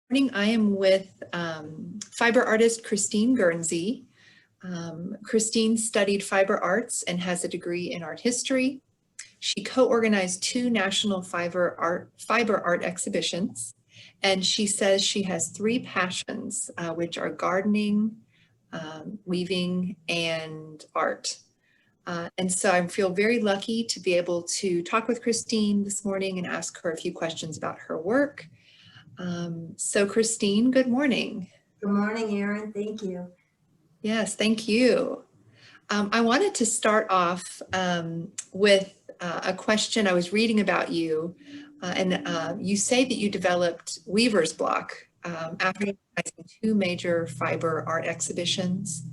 Morning. I am with fiber artist Christine Guernsey. Christine studied fiber arts and has a degree in art history. She co-organized 2 national fiber art exhibitions, and she says she has 3 passions, which are gardening, weaving, and art. And so I feel very lucky to be able to talk with Christine this morning and ask her a few questions about her work. So Christine, good morning. Good morning, Erin. Thank you. Yes, thank you. I wanted to start off with a question. I was reading about you, and you say that you developed weaver's block after organizing 2 major fiber art exhibitions.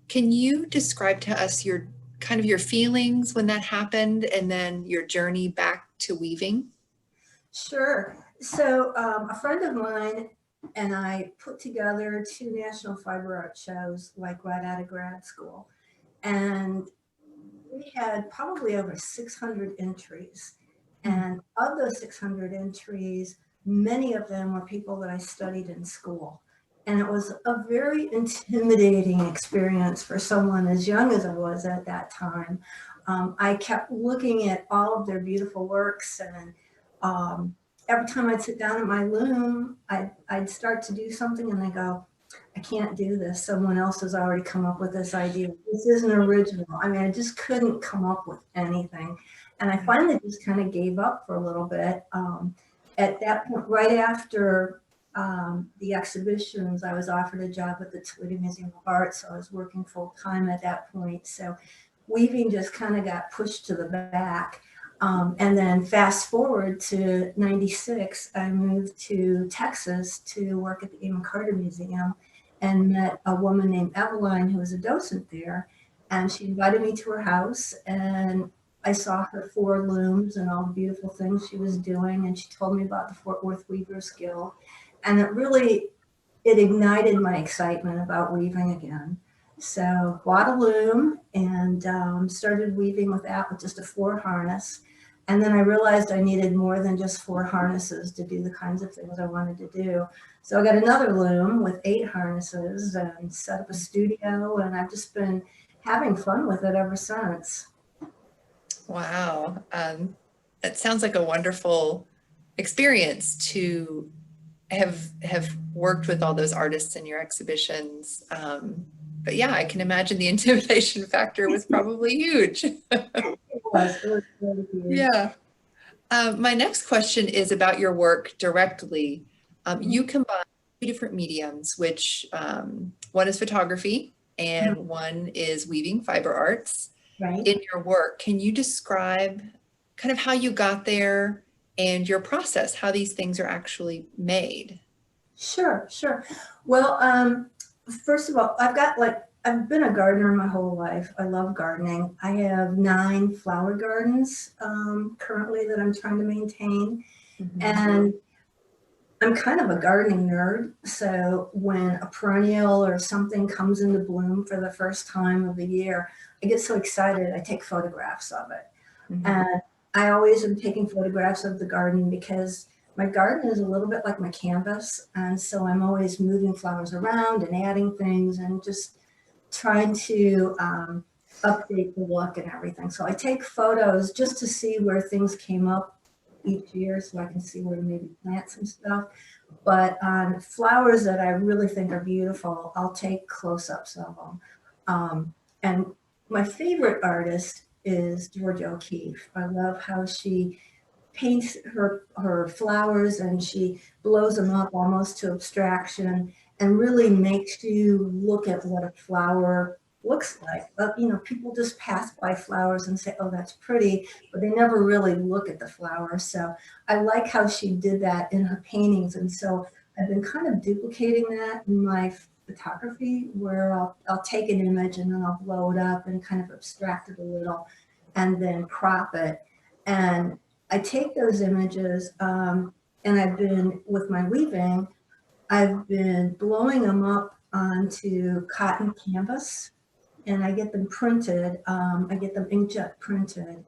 Can you describe to us your feelings when that happened, and then your journey back to weaving? Sure. So a friend of mine and I put together 2 national fiber art shows like right out of grad school. And we had probably over 600 entries. And of those 600 entries, many of them were people that I studied in school. And it was a very intimidating experience for someone as young as I was at that time. I kept looking at all of their beautiful works, and every time I'd sit down at my loom, I'd start to do something and I go, I can't do this. Someone else has already come up with this idea. This isn't original. I mean, I just couldn't come up with anything. And I finally just kind of gave up for a little bit. At that point, right after the exhibitions, I was offered a job at the Toledo Museum of Art. So I was working full time at that point. So weaving just kind of got pushed to the back. And then fast forward to 96, I moved to Texas to work at the Amon Carter Museum and met a woman named Eveline who was a docent there. And she invited me to her house, and I saw her 4 looms and all the beautiful things she was doing. And she told me about the Fort Worth Weavers Guild. And it ignited my excitement about weaving again. So bought a loom and started weaving with that with just a 4 harness. And then I realized I needed more than just 4 harnesses to do the kinds of things I wanted to do. So I got another loom with 8 harnesses and set up a studio, and I've just been having fun with it ever since. Wow. That sounds like a wonderful experience to have worked with all those artists in your exhibitions. But yeah, I can imagine the intimidation factor was probably huge. It was really huge. Yeah. My next question is about your work directly. You combine 2 different mediums, which one is photography and one is weaving fiber arts. Right. In your work, can you describe kind of how you got there and your process, how these things are actually made? Sure. Well, first of all, I've been a gardener my whole life. I love gardening. I have 9 flower gardens currently that I'm trying to maintain. And I'm kind of a gardening nerd. So when a perennial or something comes into bloom for the first time of the year, I get so excited, I take photographs of it. And I always am taking photographs of the garden because my garden is a little bit like my canvas. And so I'm always moving flowers around and adding things and just trying to update the look and everything. So I take photos just to see where things came up each year so I can see where to maybe plant some stuff. But on flowers that I really think are beautiful, I'll take close-ups of them. And my favorite artist is Georgia O'Keeffe. I love how she paints her flowers and she blows them up almost to abstraction and really makes you look at what a flower looks like. But people just pass by flowers and say, oh, that's pretty, but they never really look at the flower. So I like how she did that in her paintings. And so I've been kind of duplicating that in my photography, where I'll take an image and then I'll blow it up and kind of abstract it a little and then crop it. And I take those images and I've been, with my weaving, I've been blowing them up onto cotton canvas, and I get them printed. I get them inkjet printed,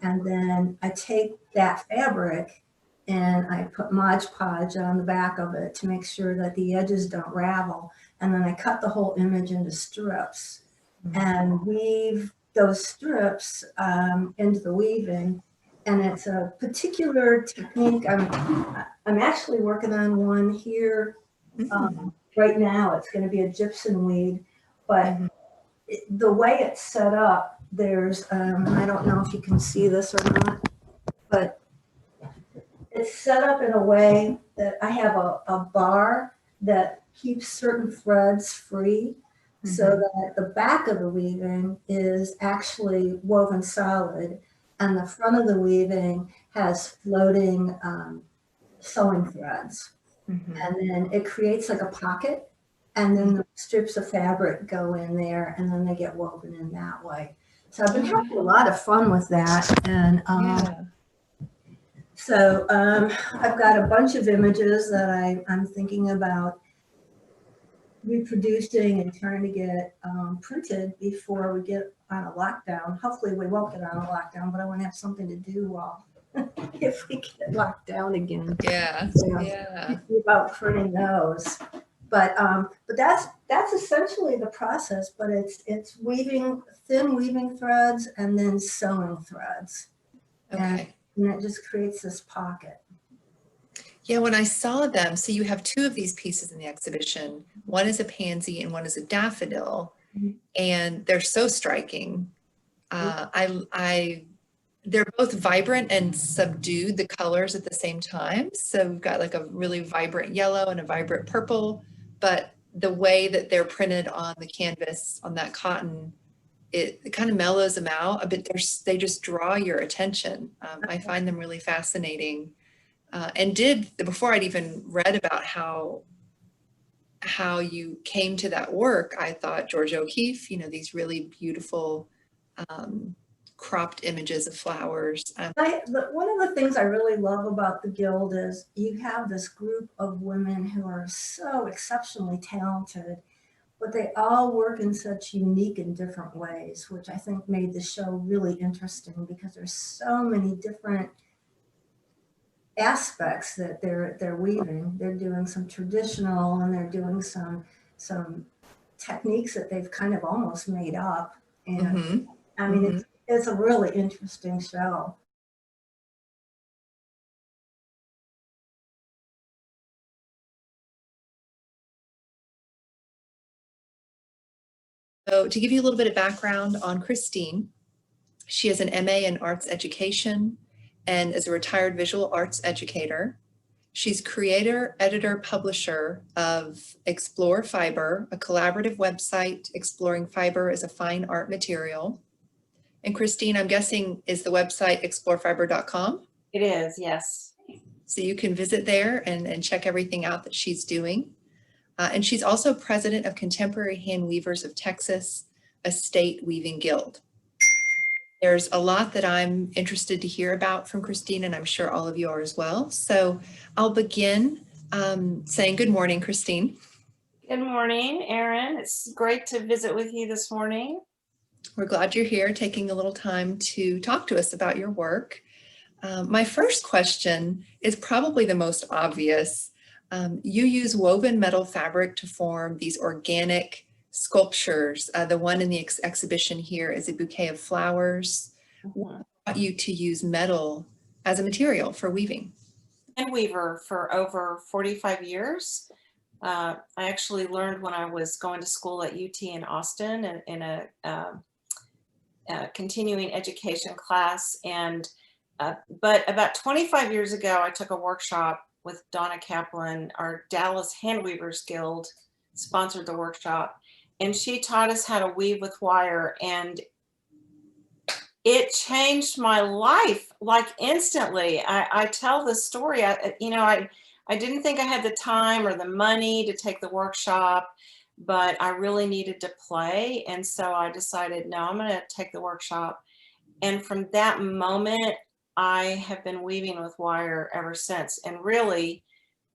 and then I take that fabric and I put Mod Podge on the back of it to make sure that the edges don't ravel. And then I cut the whole image into strips and weave those strips into the weaving. And it's a particular technique. I'm actually working on one here right now. It's going to be a gypsum weed, but the way it's set up, there's, I don't know if you can see this or not, but it's set up in a way that I have a bar that keeps certain threads free so that the back of the weaving is actually woven solid and the front of the weaving has floating sewing threads. And then it creates like a pocket, and then the strips of fabric go in there and then they get woven in that way. So I've been having a lot of fun with that. And so I've got a bunch of images that I'm thinking about reproducing and trying to get printed before we get on a lockdown. Hopefully we won't get on a lockdown, but I want to have something to do while if we get locked down again. Yeah. So, Yeah. about printing those. But that's essentially the process, but it's weaving, thin weaving threads and then sewing threads. Okay. And it just creates this pocket. Yeah, when I saw them, so you have two of these pieces in the exhibition. One is a pansy and one is a daffodil, and they're so striking. They're both vibrant and subdued, the colors at the same time. So we've got like a really vibrant yellow and a vibrant purple, but the way that they're printed on the canvas, on that cotton, it kind of mellows them out a bit. They just draw your attention. I find them really fascinating. And before I'd even read about how you came to that work, I thought George O'Keeffe, these really beautiful cropped images of flowers. One of the things I really love about the Guild is you have this group of women who are so exceptionally talented, but they all work in such unique and different ways, which I think made the show really interesting because there's so many different aspects that they're weaving. They're doing some traditional and they're doing some techniques that they've kind of almost made up. And I mean, it's a really interesting show. So to give you a little bit of background on Christine, she has an MA in arts education and is a retired visual arts educator. She's creator, editor, publisher of Explore Fiber, a collaborative website exploring fiber as a fine art material. And Christine, I'm guessing, is the website explorefiber.com? It is, yes. So you can visit there and check everything out that she's doing. And she's also president of Contemporary Hand Weavers of Texas, a state weaving guild. There's a lot that I'm interested to hear about from Christine, and I'm sure all of you are as well. So I'll begin saying good morning, Christine. Good morning, Erin. It's great to visit with you this morning. We're glad you're here, taking a little time to talk to us about your work. My first question is probably the most obvious. You use woven metal fabric to form these organic sculptures. The one in the exhibition here is a bouquet of flowers. What brought you to use metal as a material for weaving? And weaver for over 45 years. I actually learned when I was going to school at UT in Austin in a continuing education class. But about 25 years ago, I took a workshop with Donna Kaplan. Our Dallas Hand Weavers Guild sponsored the workshop, and she taught us how to weave with wire, and it changed my life like instantly. I tell this story. I didn't think I had the time or the money to take the workshop, but I really needed to play, and so I decided, no, I'm going to take the workshop. And from that moment, I have been weaving with wire ever since. And really,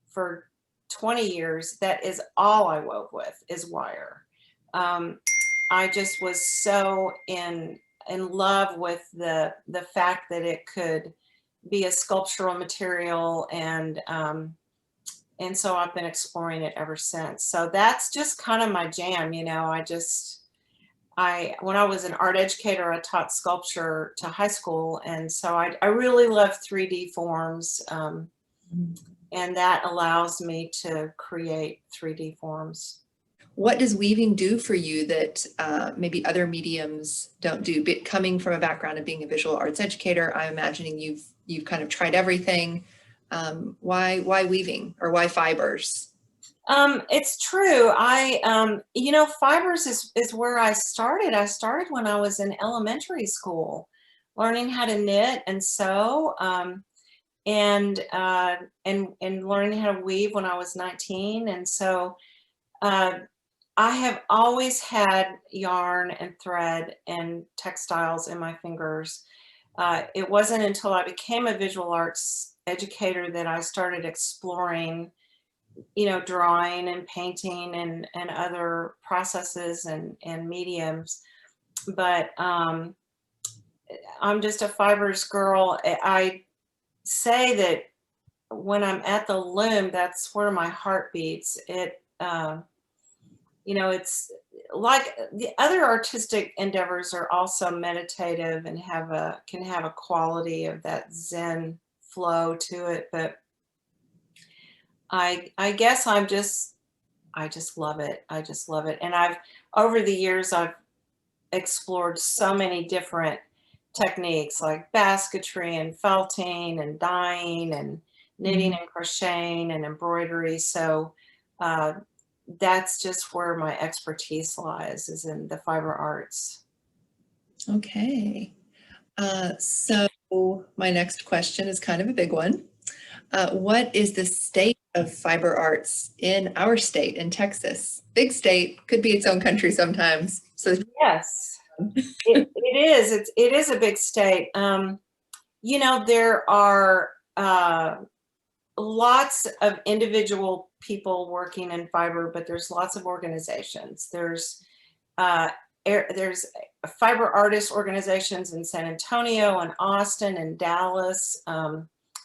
for 20 years, that is all I wove with is wire. I just was so in love with the fact that it could be a sculptural material, and so I've been exploring it ever since. So that's just kind of my jam, you know. When I was an art educator, I taught sculpture to high school, and so I really love 3D forms, and that allows me to create 3D forms. What does weaving do for you that maybe other mediums don't do? But coming from a background of being a visual arts educator, I'm imagining you've kind of tried everything. Why weaving, or why fibers? It's true. You know, fibers is where I started. I started when I was in elementary school, learning how to knit and sew, and learning how to weave when I was 19. And so I have always had yarn and thread and textiles in my fingers. It wasn't until I became a visual arts educator that I started exploring, you know, drawing and painting and other processes and mediums. But I'm just a fibers girl. I say that when I'm at the loom, that's where my heart beats. You know, it's like the other artistic endeavors are also meditative and can have a quality of that Zen flow to it. But I guess I just love it. I just love it. And over the years, I've explored so many different techniques like basketry and felting and dyeing and knitting and crocheting and embroidery. So that's just where my expertise lies, is in the fiber arts. Okay. So my next question is kind of a big one. What is the state of fiber arts in our state, in Texas? Big state, could be its own country sometimes. So Yes, it is. It is a big state. You know, there are lots of individual people working in fiber, but there's lots of organizations. There's fiber artist organizations in San Antonio and Austin and Dallas,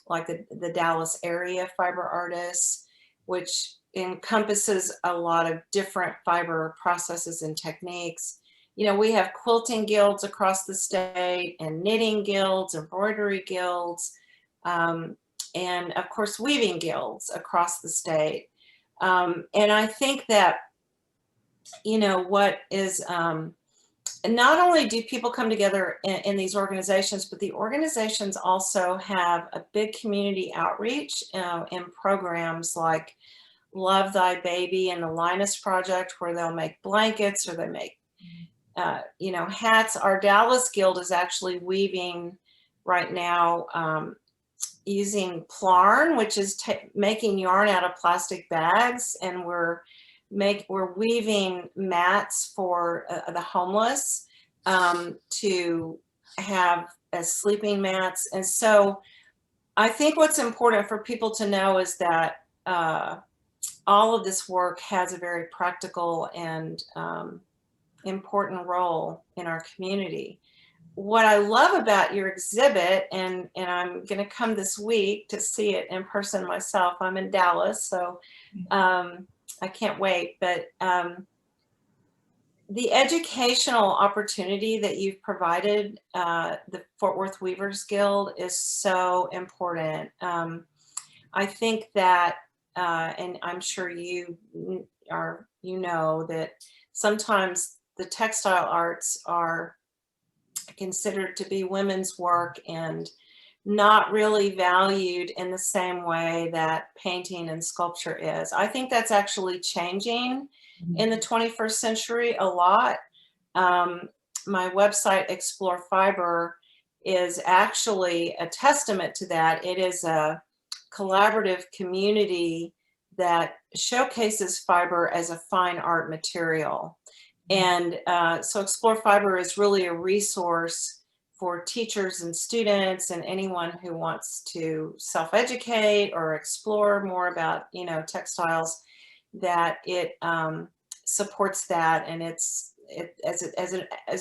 like the Dallas area fiber artists, which encompasses a lot of different fiber processes and techniques. You know, we have quilting guilds across the state, and knitting guilds, embroidery guilds, and of course weaving guilds across the state. And I think that, you know, what is, not only do people come together in these organizations, but the organizations also have a big community outreach in programs like Love Thy Baby and the Linus Project, where they'll make blankets, or they make, you know, hats. Our Dallas Guild is actually weaving right now, using plarn, which is making yarn out of plastic bags, and we're weaving mats for the homeless, to have as sleeping mats. And so I think what's important for people to know is that all of this work has a very practical and important role in our community. What I love about your exhibit, and I'm going to come this week to see it in person myself. I'm in Dallas, so I can't wait. But the educational opportunity that you've provided the Fort Worth Weavers Guild is so important. I think that, and I'm sure you know that sometimes the textile arts are considered to be women's work and not really valued in the same way that painting and sculpture is. I think that's actually changing in the 21st century a lot. My website, Explore Fiber, is actually a testament to that. It is a collaborative community that showcases fiber as a fine art material. And so Explore Fiber is really a resource for teachers and students and anyone who wants to self-educate or explore more about, you know, textiles, that it supports that. And as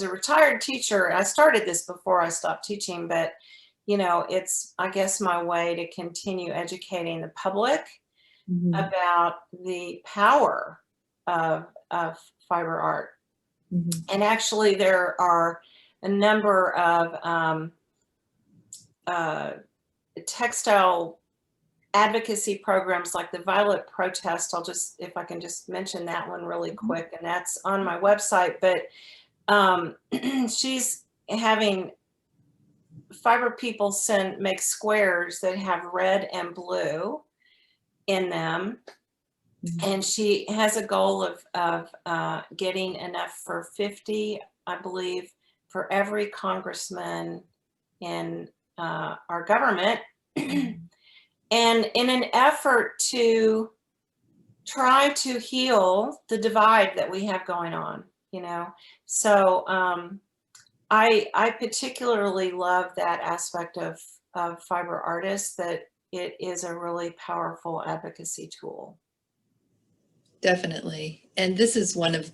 a retired teacher, I started this before I stopped teaching, but you know, it's, I guess, my way to continue educating the public about the power of fiber art. And actually there are a number of textile advocacy programs like the Violet Protest. I'll just, if I can just mention that one really quick, and that's on my website. But she's having fiber people make squares that have red and blue in them. And she has a goal of getting enough for 50, I believe, for every congressman in our government. And in an effort to try to heal the divide that we have going on, you know. So I particularly love that aspect of fiber artists, that it is a really powerful advocacy tool. Definitely. And this is one of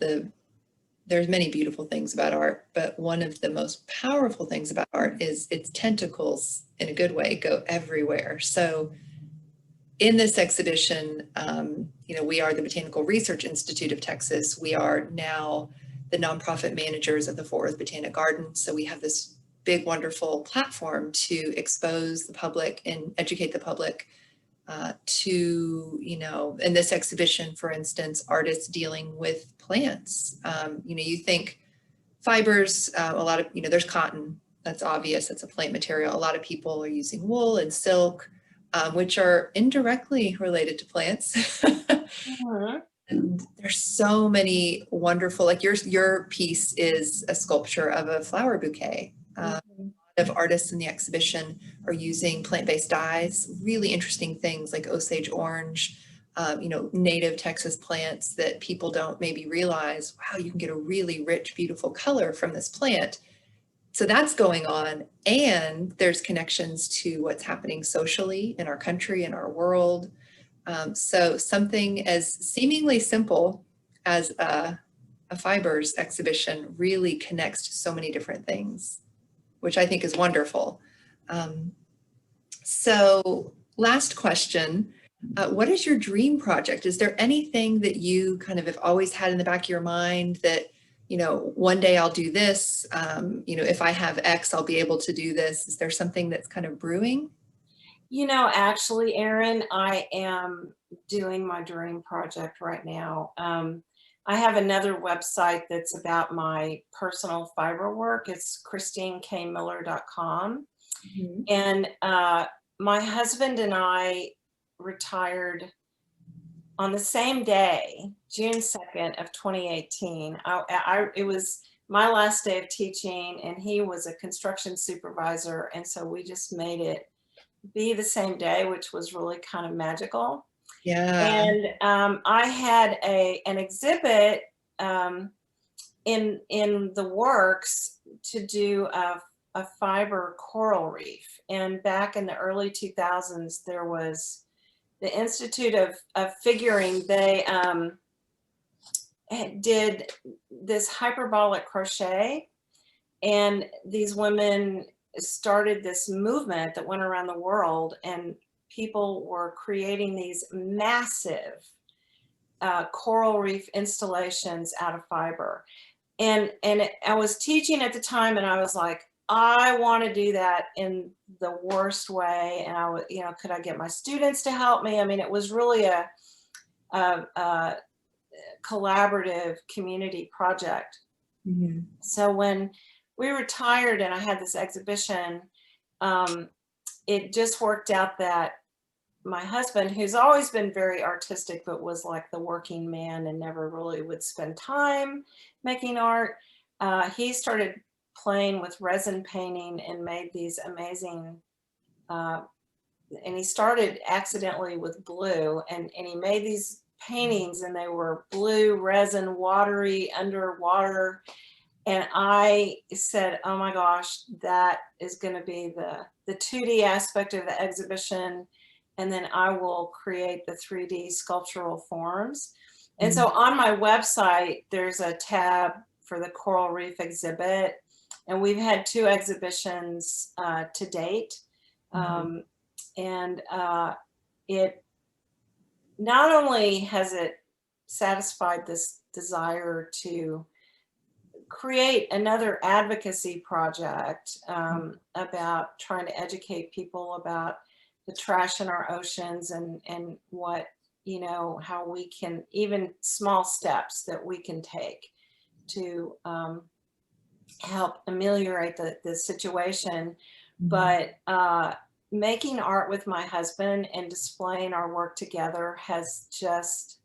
there's many beautiful things about art, but one of the most powerful things about art is its tentacles, in a good way, go everywhere. So in this exhibition, you know, we are the Botanical Research Institute of Texas. We are now the nonprofit managers of the Fort Worth Botanic Garden. So we have this big, wonderful platform to expose the public and educate the public to, you know, in this exhibition, for instance, artists dealing with plants. You know, you think fibers, a lot of, you know, there's cotton, that's obvious, that's a plant material. A lot of people are using wool and silk, which are indirectly related to plants. And there's so many wonderful, like your piece is a sculpture of a flower bouquet. Of artists in the exhibition are using plant-based dyes, really interesting things like Osage orange, you know, native Texas plants that people don't maybe realize, wow, you can get a really rich, beautiful color from this plant. So that's going on. And there's connections to what's happening socially in our country, in our world. So something as seemingly simple as a fibers exhibition really connects to so many different things, which I think is wonderful. So last question, what is your dream project? Is there anything that you kind of have always had in the back of your mind that, you know, one day I'll do this, you know, if I have X, I'll be able to do this? Is there something that's kind of brewing? You know, actually, Erin, I am doing my dream project right now. I have another website that's about my personal fiber work. It's christinekmiller.com. And my husband and I retired on the same day, June 2nd of 2018. It was my last day of teaching, and he was a construction supervisor. And so we just made it be the same day, which was really kind of magical. Yeah. And I had an exhibit in the works to do a fiber coral reef. And back in the early 2000s, there was the Institute of Figuring. They did this hyperbolic crochet, and these women started this movement that went around the world, and people were creating these massive coral reef installations out of fiber. And I was teaching at the time, and I was like, I want to do that in the worst way. And I would, you know, could I get my students to help me? I mean, it was really a collaborative community project. So when we retired and I had this exhibition, it just worked out that my husband, who's always been very artistic, but was like the working man and never really would spend time making art, he started playing with resin painting and made these amazing, and he started accidentally with blue, and he made these paintings, and they were blue, resin, watery, underwater. And I said, oh my gosh, that is going to be the 2D aspect of the exhibition. And then I will create the 3D sculptural forms. And so on my website, there's a tab for the coral reef exhibit. And we've had 2 exhibitions to date. And it not only has it satisfied this desire to create another advocacy project about trying to educate people about the trash in our oceans and what, you know, how we can, even small steps that we can take to help ameliorate the situation. But making art with my husband and displaying our work together has just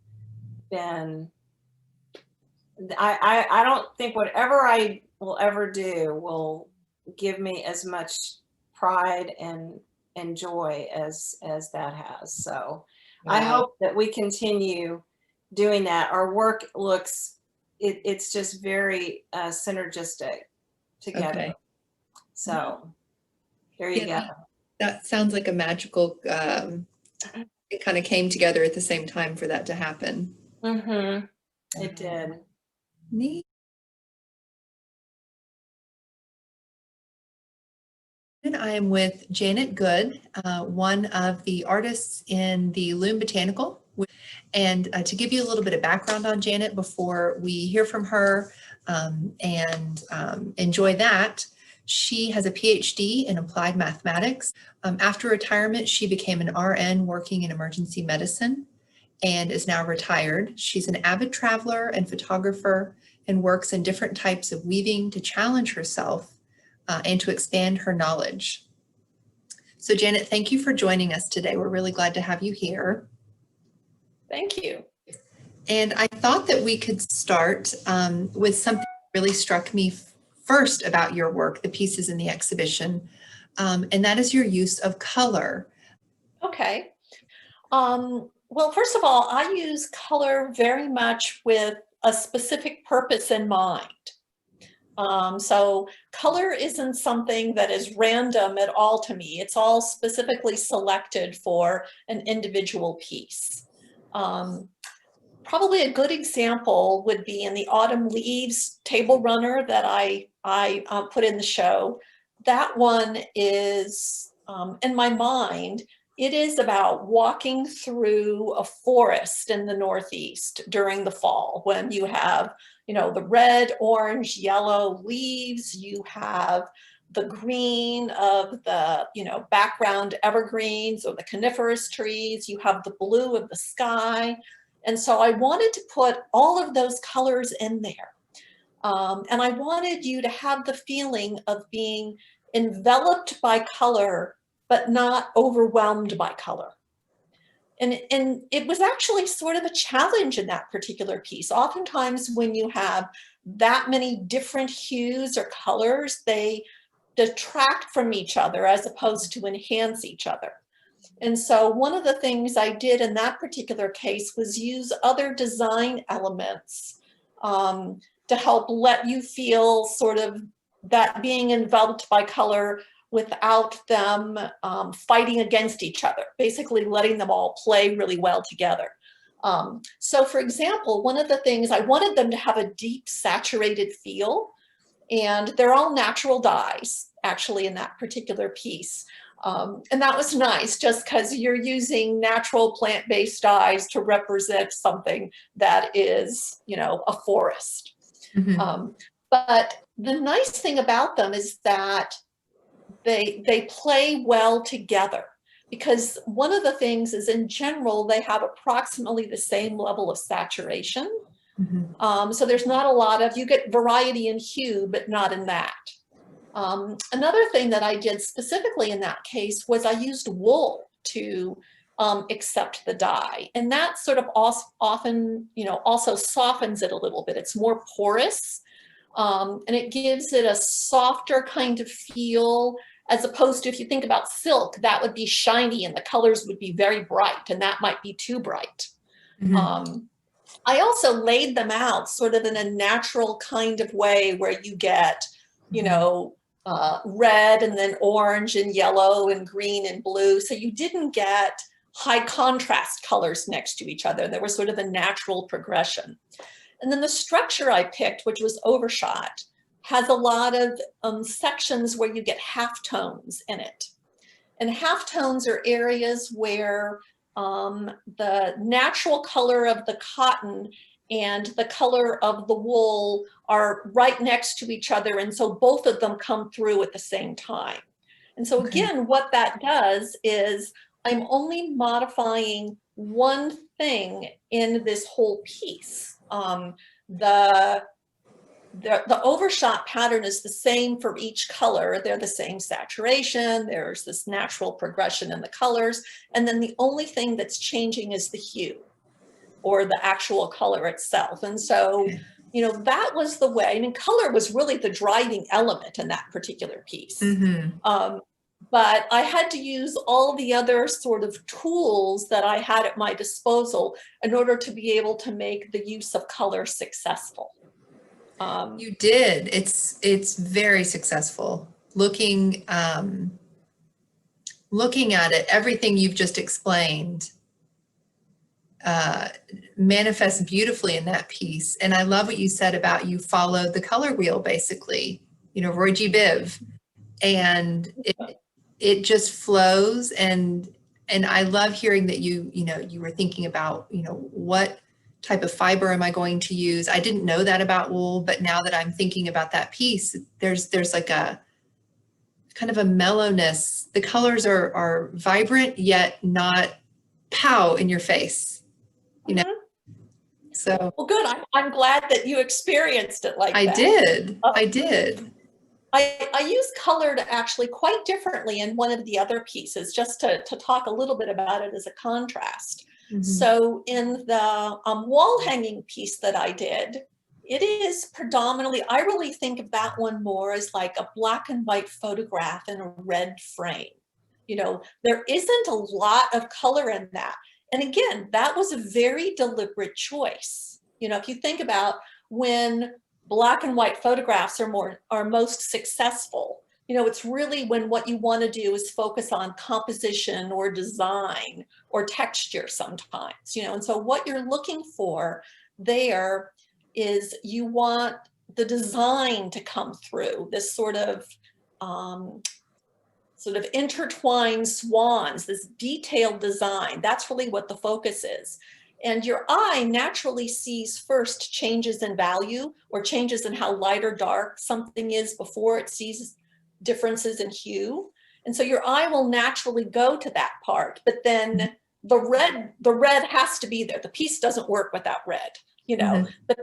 been, I don't think whatever I will ever do will give me as much pride and joy as that has. So I hope that we continue doing that. Our work looks, it's just very synergistic together. Okay. So there you go. That sounds like a magical, it kind of came together at the same time for that to happen. It did. Neat. And I am with Janet Good, one of the artists in the Loom Botanical. And to give you a little bit of background on Janet before we hear from her and enjoy that, she has a PhD in applied mathematics. After retirement, she became an RN working in emergency medicine and is now retired. She's an avid traveler and photographer and works in different types of weaving to challenge herself and to expand her knowledge. So Janet, thank you for joining us today. We're really glad to have you here. Thank you. And I thought that we could start with something that really struck me first about your work, the pieces in the exhibition, and that is your use of color. Okay. Well, first of all, I use color very much with a specific purpose in mind. So color isn't something that is random at all to me. It's all specifically selected for an individual piece. Probably a good example would be in the Autumn Leaves table runner that I put in the show. That one is, in my mind, it is about walking through a forest in the Northeast during the fall when you have, you know, the red, orange, yellow leaves, you have the green of the, you know, background evergreens or the coniferous trees, you have the blue of the sky. And so I wanted to put all of those colors in there. And I wanted you to have the feeling of being enveloped by color, but not overwhelmed by color. And it was actually sort of a challenge in that particular piece. Oftentimes when you have that many different hues or colors, they detract from each other as opposed to enhance each other. And so one of the things I did in that particular case was use other design elements to help let you feel sort of that being enveloped by color without them fighting against each other, basically letting them all play really well together. So for example, one of the things I wanted them to have a deep saturated feel, and they're all natural dyes actually in that particular piece. And that was nice just because you're using natural plant-based dyes to represent something that is, you know, a forest. But the nice thing about them is that they play well together, because one of the things is in general, they have approximately the same level of saturation. So there's not a lot of, you get variety in hue, but not in that. Another thing that I did specifically in that case was I used wool to accept the dye. And that sort of often, you know, also softens it a little bit. It's more porous and it gives it a softer kind of feel, as opposed to if you think about silk, that would be shiny and the colors would be very bright, and that might be too bright. I also laid them out sort of in a natural kind of way where you get, you know, red and then orange and yellow and green and blue. So you didn't get high contrast colors next to each other. There was sort of a natural progression. And then the structure I picked, which was overshot, has a lot of sections where you get halftones in it. And halftones are areas where the natural color of the cotton and the color of the wool are right next to each other. And so both of them come through at the same time. And so again, what that does is I'm only modifying one thing in this whole piece. The overshot pattern is the same for each color. They're the same saturation. There's this natural progression in the colors. And then the only thing that's changing is the hue or the actual color itself. And so, you know, that was the way. I mean, color was really the driving element in that particular piece. But I had to use all the other sort of tools that I had at my disposal in order to be able to make the use of color successful. You did. It's very successful. Looking at it, everything you've just explained manifests beautifully in that piece. And I love what you said about you followed the color wheel, basically, you know, Roy G. Biv, and it just flows. And I love hearing that you were thinking about, you know, what type of fiber am I going to use? I didn't know that about wool, but now that I'm thinking about that piece, there's like a kind of a mellowness. The colors are vibrant, yet not pow in your face, you know? So. Well, good. I'm glad that you experienced it like that. I did. I use color to actually quite differently in one of the other pieces, just to talk a little bit about it as a contrast. So in the wall hanging piece that I did, it is predominantly, I really think of that one more as like a black and white photograph in a red frame. You know, there isn't a lot of color in that. And again, that was a very deliberate choice. You know, if you think about when black and white photographs are most successful, you know, it's really when what you want to do is focus on composition or design or texture sometimes, you know. And so what you're looking for there is you want the design to come through, this sort of intertwined swans, this detailed design. That's really what the focus is. And your eye naturally sees first changes in value or changes in how light or dark something is before it sees differences in hue. And so your eye will naturally go to that part, but then the red has to be there. The piece doesn't work without red, you know, but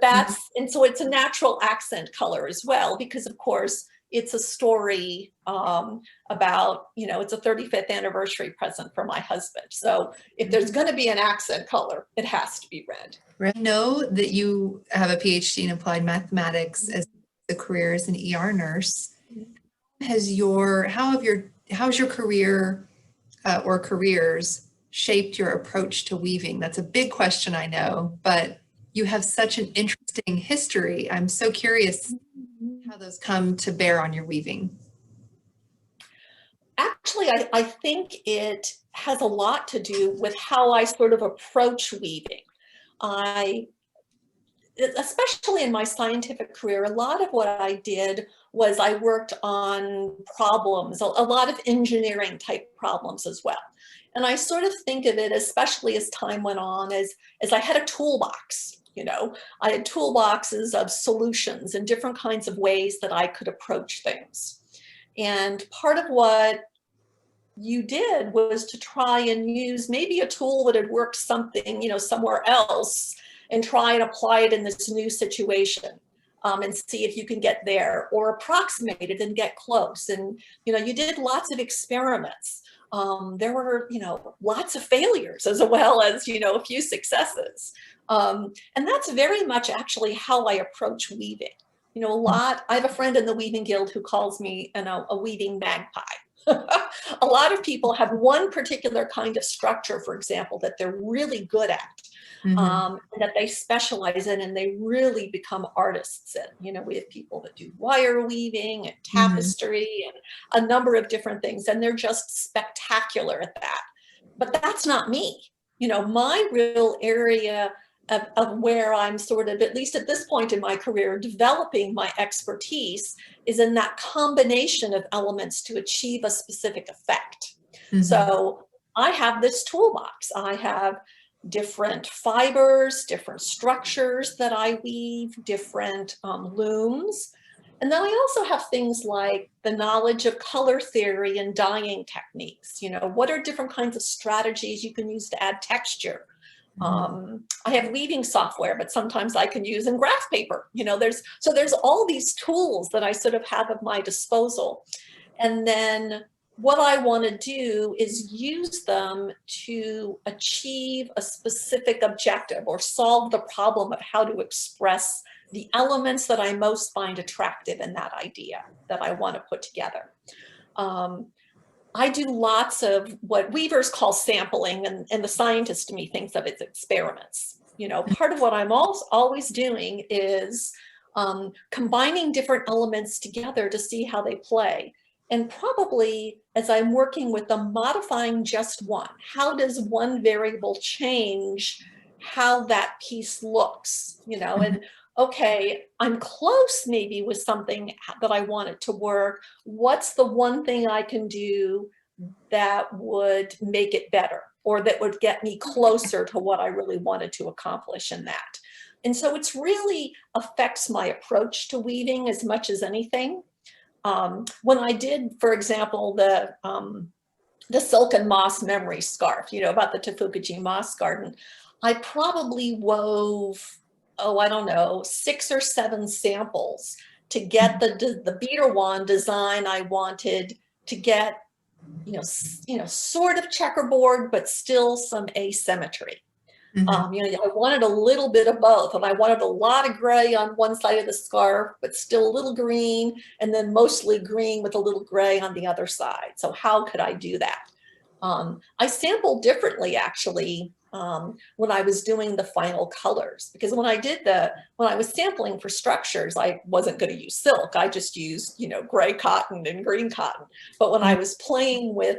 and so it's a natural accent color as well, because of course it's a story about, you know, it's a 35th anniversary present for my husband. So if there's going to be an accent color, it has to be red. I know that you have a PhD in applied mathematics as a career as an ER nurse. How's your career or careers shaped your approach to weaving? That's a big question, I know, but you have such an interesting history. I'm so curious how those come to bear on your weaving. Actually, I think it has a lot to do with how I sort of approach weaving. Especially in my scientific career, a lot of what I did was I worked on problems, a lot of engineering type problems as well. And I sort of think of it, especially as time went on, as I had a toolbox. You know, I had toolboxes of solutions and different kinds of ways that I could approach things. And part of what you did was to try and use maybe a tool that had worked something, you know, somewhere else, and try and apply it in this new situation, and see if you can get there or approximate it and get close. And, you know, you did lots of experiments. There were, you know, lots of failures as well as, you know, a few successes. And that's very much actually how I approach weaving. You know, I have a friend in the Weaving Guild who calls me a weaving magpie. A lot of people have one particular kind of structure, for example, that they're really good at. And that they specialize in and they really become artists in. You know, we have people that do wire weaving and tapestry and a number of different things, and they're just spectacular at that. But that's not me. You know, my real area of where I'm sort of, at least at this point in my career, developing my expertise is in that combination of elements to achieve a specific effect. So I have this toolbox. I have different fibers, different structures that I weave, different looms. And then I also have things like the knowledge of color theory and dyeing techniques. You know, what are different kinds of strategies you can use to add texture? I have weaving software, but sometimes I can use in graph paper. You know, there's all these tools that I sort of have at my disposal. And then what I want to do is use them to achieve a specific objective or solve the problem of how to express the elements that I most find attractive in that idea that I want to put together. I do lots of what weavers call sampling, and the scientist to me thinks of it as experiments. You know, part of what I'm always doing is combining different elements together to see how they play. And probably as I'm working with them, modifying just one. How does one variable change how that piece looks? You know, and okay, I'm close maybe with something that I want it to work. What's the one thing I can do that would make it better, or that would get me closer to what I really wanted to accomplish in that? And so it's really affects my approach to weaving as much as anything. When I did, for example, the silk and moss memory scarf, you know, about the Tafukaji moss garden, I probably wove, oh, I don't know, 6 or 7 samples to get the beater wand design I wanted to get, you know, sort of checkerboard, but still some asymmetry. You know, I wanted a little bit of both, and I wanted a lot of gray on one side of the scarf, but still a little green, and then mostly green with a little gray on the other side. So how could I do that? I sampled differently, actually, when I was doing the final colors, because when I was sampling for structures, I wasn't going to use silk. I just used, you know, gray cotton and green cotton. But when I was playing with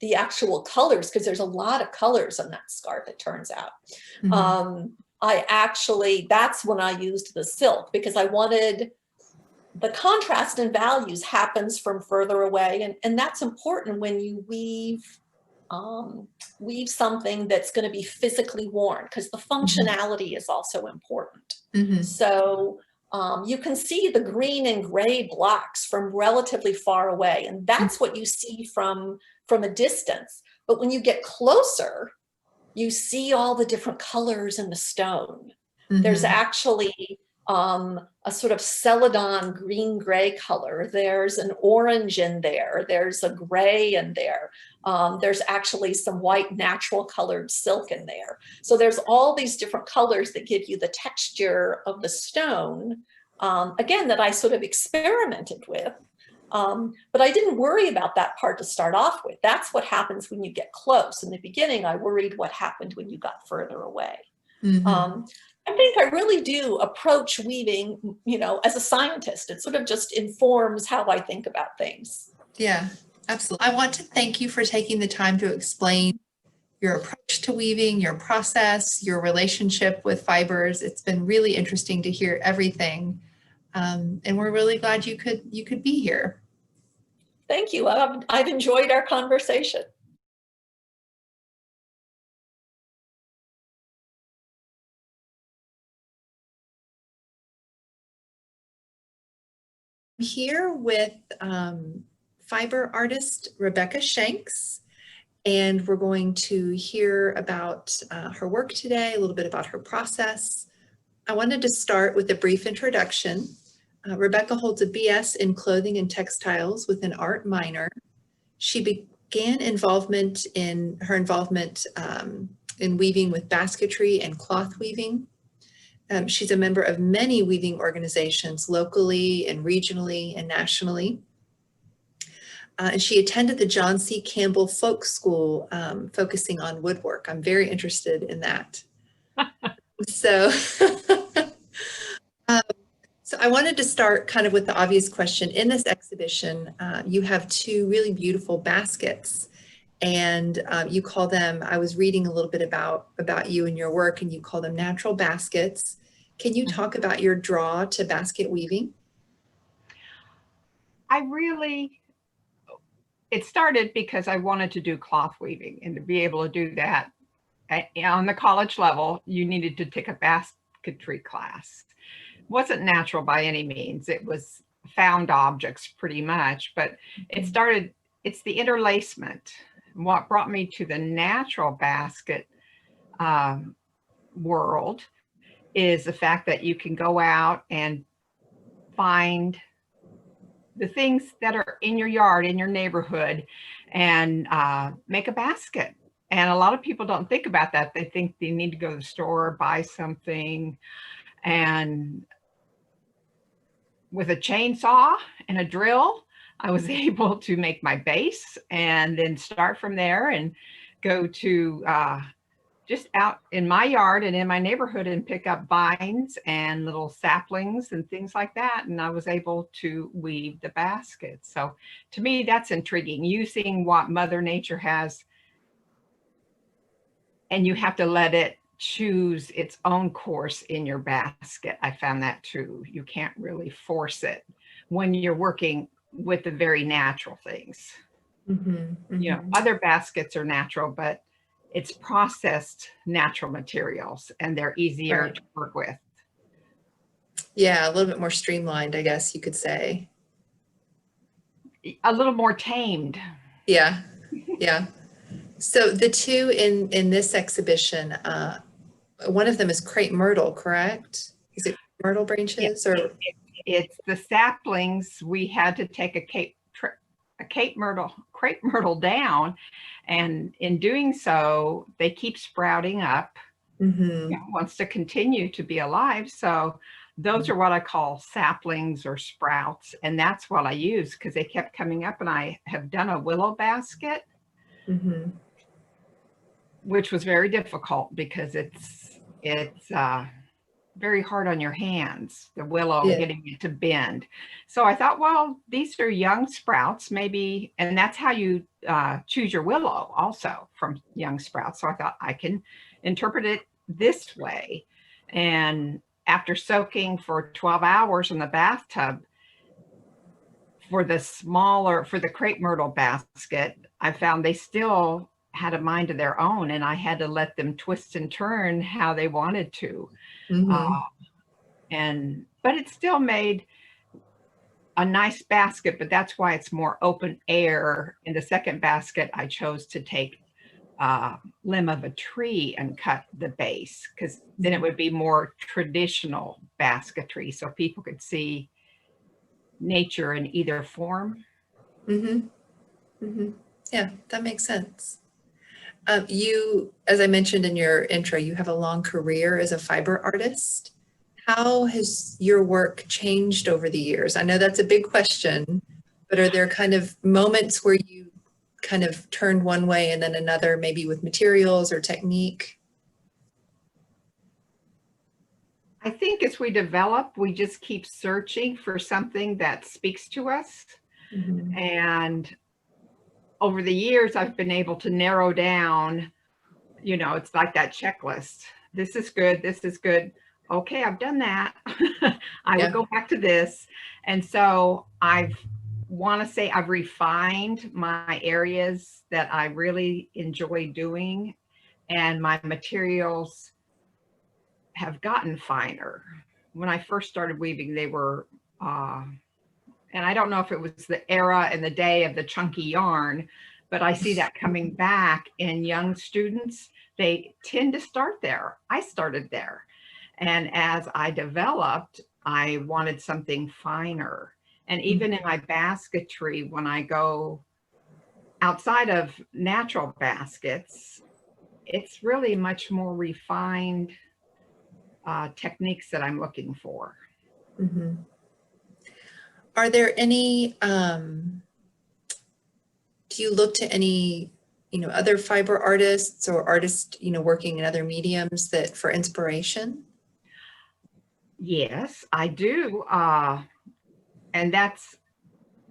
the actual colors, because there's a lot of colors on that scarf, it turns out, that's when I used the silk, because I wanted the contrast in values happens from further away, and that's important when you weave something that's going to be physically worn, because the functionality is also important. So you can see the green and gray blocks from relatively far away, and that's what you see from a distance. But when you get closer, you see all the different colors in the stone. There's actually a sort of celadon green-gray color. There's an orange in there. There's a gray in there. There's actually some white natural colored silk in there. So there's all these different colors that give you the texture of the stone, again, that I sort of experimented with. But I didn't worry about that part to start off with. That's what happens when you get close. In the beginning, I worried what happened when you got further away. I think I really do approach weaving, you know, as a scientist. It sort of just informs how I think about things. Yeah, absolutely. I want to thank you for taking the time to explain your approach to weaving, your process, your relationship with fibers. It's been really interesting to hear everything. And we're really glad you could be here. Thank you. I've enjoyed our conversation. I'm here with fiber artist Rebecca Shanks, and we're going to hear about her work today, a little bit about her process. I wanted to start with a brief introduction. Rebecca holds a BS in clothing and textiles with an art minor. She began her involvement in weaving with basketry and cloth weaving. She's a member of many weaving organizations locally and regionally and nationally. And she attended the John C. Campbell Folk School, focusing on woodwork. I'm very interested in that. So I wanted to start kind of with the obvious question. In this exhibition, you have 2 really beautiful baskets. and you call them, I was reading a little bit about you and your work, and you call them natural baskets. Can you talk about your draw to basket weaving? It started because I wanted to do cloth weaving, and to be able to do that on the college level, you needed to take a basketry class. It wasn't natural by any means. It was found objects pretty much, but it's the interlacement. What brought me to the natural basket world is the fact that you can go out and find the things that are in your yard, in your neighborhood, and make a basket. And a lot of people don't think about that. They think they need to go to the store, buy something, and with a chainsaw and a drill, I was able to make my base and then start from there and go to just out in my yard and in my neighborhood and pick up vines and little saplings and things like that. And I was able to weave the basket. So to me, that's intriguing, using what Mother Nature has, and you have to let it choose its own course in your basket. I found that too. You can't really force it when you're working with the very natural things. You know, other baskets are natural, but it's processed natural materials and they're easier to work with. Yeah, a little bit more streamlined, I guess you could say. A little more tamed. Yeah, yeah. So the two in this exhibition, one of them is crepe myrtle, correct? Is it myrtle branches or? It's the saplings. We had to take a crepe myrtle down, and in doing so, they keep sprouting up. It wants to continue to be alive. So those are what I call saplings or sprouts, and that's what I use because they kept coming up. And I have done a willow basket, which was very difficult because it's very hard on your hands, the willow, getting it to bend. So I thought, well, these are young sprouts, maybe, and that's how you choose your willow also, from young sprouts. So I thought I can interpret it this way. And after soaking for 12 hours in the bathtub, for the crepe myrtle basket, I found they still had a mind of their own, and I had to let them twist and turn how they wanted to. But it still made a nice basket, but that's why it's more open air. In the second basket, I chose to take a limb of a tree and cut the base, because then it would be more traditional basketry, so people could see nature in either form. Yeah, that makes sense. You, as I mentioned in your intro, you have a long career as a fiber artist. How has your work changed over the years? I know that's a big question, but are there kind of moments where you kind of turned one way and then another, maybe with materials or technique? I think as we develop, we just keep searching for something that speaks to us. And over the years, I've been able to narrow down, you know, it's like that checklist. This is good. This is good. Okay, I've done that. I would go back to this. And so I've refined my areas that I really enjoy doing, and my materials have gotten finer. When I first started weaving, they were, and I don't know if it was the era and the day of the chunky yarn, but I see that coming back in young students. They tend to start there. I started there. And as I developed, I wanted something finer. And even in my basketry, when I go outside of natural baskets, it's really much more refined techniques that I'm looking for. Are there any, do you look to any, you know, other fiber artists or artists, you know, working in other mediums that for inspiration? Yes, I do. And that's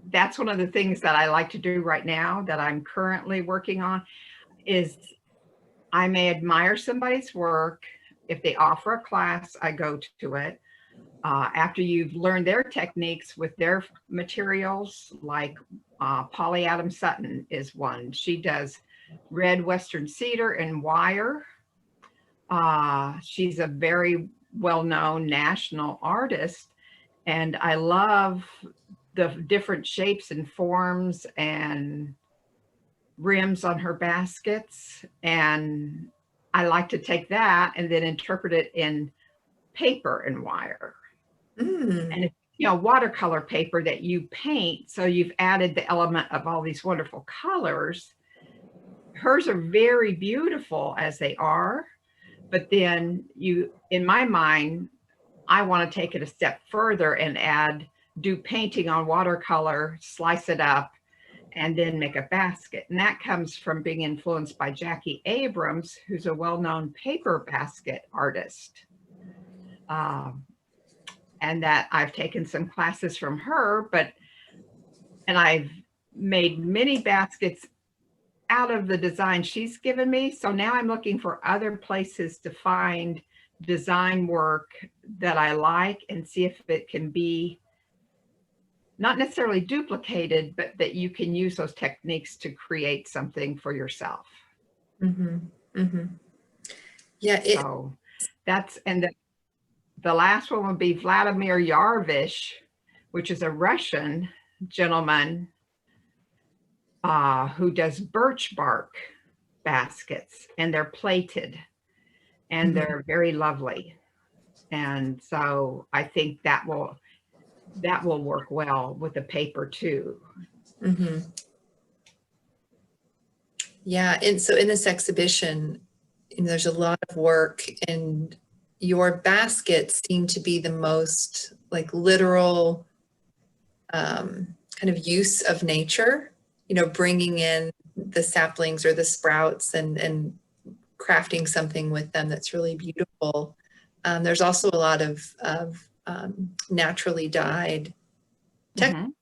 that's one of the things that I like to do right now that I'm currently working on is I may admire somebody's work. If they offer a class, I go to it. After you've learned their techniques with their materials, like Polly Adams Sutton is one. She does red Western cedar and wire. She's a very well-known national artist, and I love the different shapes and forms and rims on her baskets. And I like to take that and then interpret it in paper and wire. And it's, watercolor paper that you paint. So you've added the element of all these wonderful colors. Hers are very beautiful as they are, but then in my mind, I want to take it a step further and do painting on watercolor, slice it up, and then make a basket. And that comes from being influenced by Jackie Abrams, who's a well-known paper basket artist. And that I've taken some classes from her, and I've made many baskets out of the design she's given me. So now I'm looking for other places to find design work that I like and see if it can be not necessarily duplicated, but that you can use those techniques to create something for yourself. Yeah. So that's, and the last one would be Vladimir Yarvish, which is a Russian gentleman who does birch bark baskets, and they're plated and they're very lovely. And so I think that will work well with the paper too. Yeah. And so in this exhibition, there's a lot of work, and your baskets seem to be the most like literal kind of use of nature, bringing in the saplings or the sprouts and crafting something with them that's really beautiful. There's also a lot of naturally dyed textiles,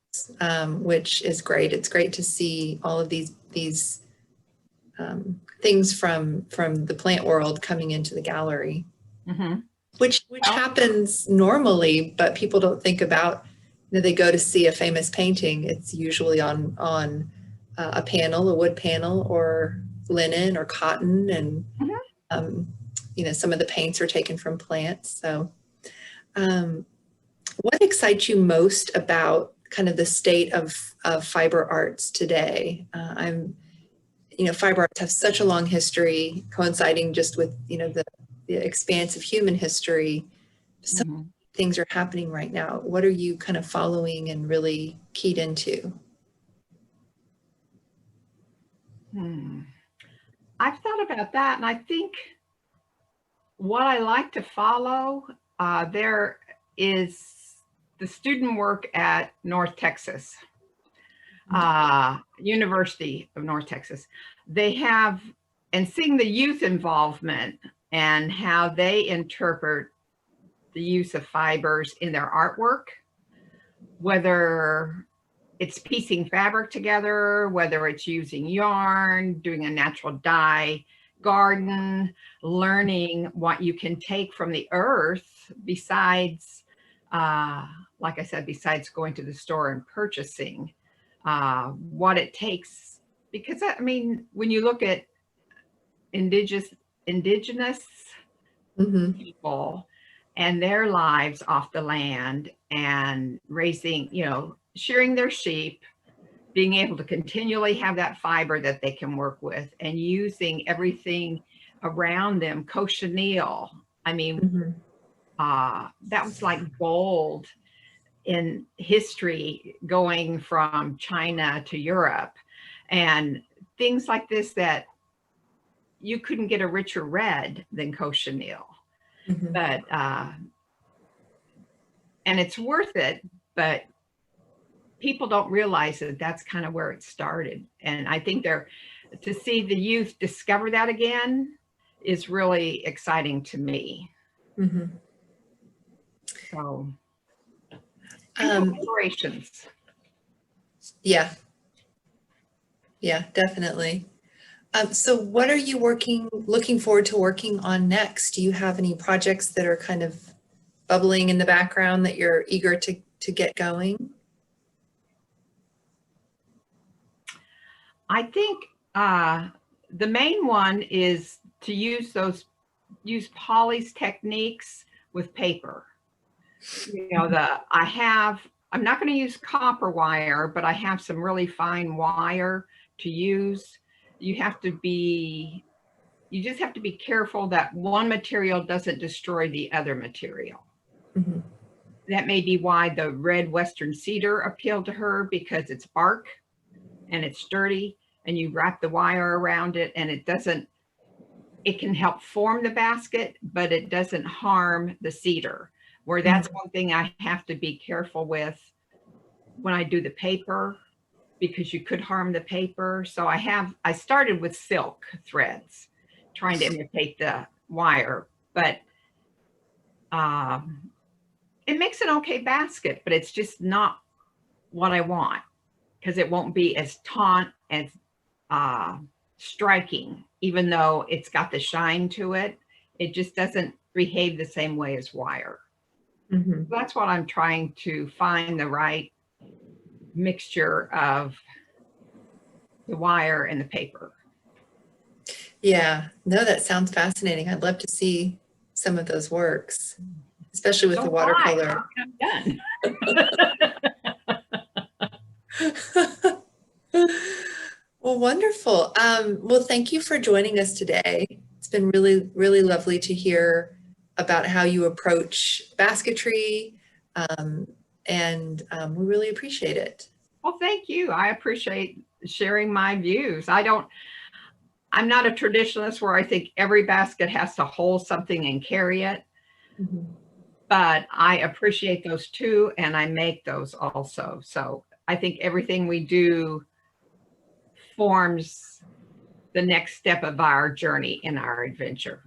which is great. It's great to see all of these things from the plant world coming into the gallery, which happens normally, but people don't think about. They go to see a famous painting. It's usually on a panel, a wood panel, or linen or cotton, and some of the paints are taken from plants. So, what excites you most about kind of the state of fiber arts today? Fiber arts have such a long history, coinciding just with the expanse of human history. So many things are happening right now. What are you kind of following and really keyed into? I've thought about that, and I think what I like to follow, there is the student work at North Texas, University of North Texas. They have, and seeing the youth involvement and how they interpret the use of fibers in their artwork, whether it's piecing fabric together, whether it's using yarn, doing a natural dye garden, learning what you can take from the earth besides, like I said, besides going to the store and purchasing, what it takes. Because when you look at indigenous people and their lives off the land and raising, shearing their sheep, being able to continually have that fiber that they can work with, and using everything around them, cochineal. That was like gold in history, going from China to Europe, and things like this that you couldn't get a richer red than cochineal. But and it's worth it, but people don't realize that that's kind of where it started. And I think to see the youth discover that again is really exciting to me. So collaborations. Yeah. Yeah, definitely. So what are you looking forward to working on next? Do you have any projects that are kind of bubbling in the background that you're eager to get going? I think the main one is to use Polly's techniques with paper. You know, I'm not going to use copper wire, but I have some really fine wire to use. You just have to be careful that one material doesn't destroy the other material. Mhm. That may be why the red Western cedar appealed to her, because it's bark and it's sturdy, and you wrap the wire around it and it can help form the basket, but it doesn't harm the cedar. Where that's one thing I have to be careful with when I do the paper, because you could harm the paper. So I started with silk threads, trying to imitate the wire, but it makes an okay basket, but it's just not what I want, because it won't be as taut and striking, even though it's got the shine to it. It just doesn't behave the same way as wire. Mhm. That's what I'm trying to find, the right mixture of the wire and the paper. Yeah, no, that sounds fascinating. I'd love to see some of those works, especially with the watercolor. I'm done. Well, wonderful. Well, thank you for joining us today. It's been really, really lovely to hear about how you approach basketry, and we really appreciate it. Well, thank you. I appreciate sharing my views. I'm not a traditionalist where I think every basket has to hold something and carry it, but I appreciate those too, and I make those also. So I think everything we do forms the next step of our journey in our adventure.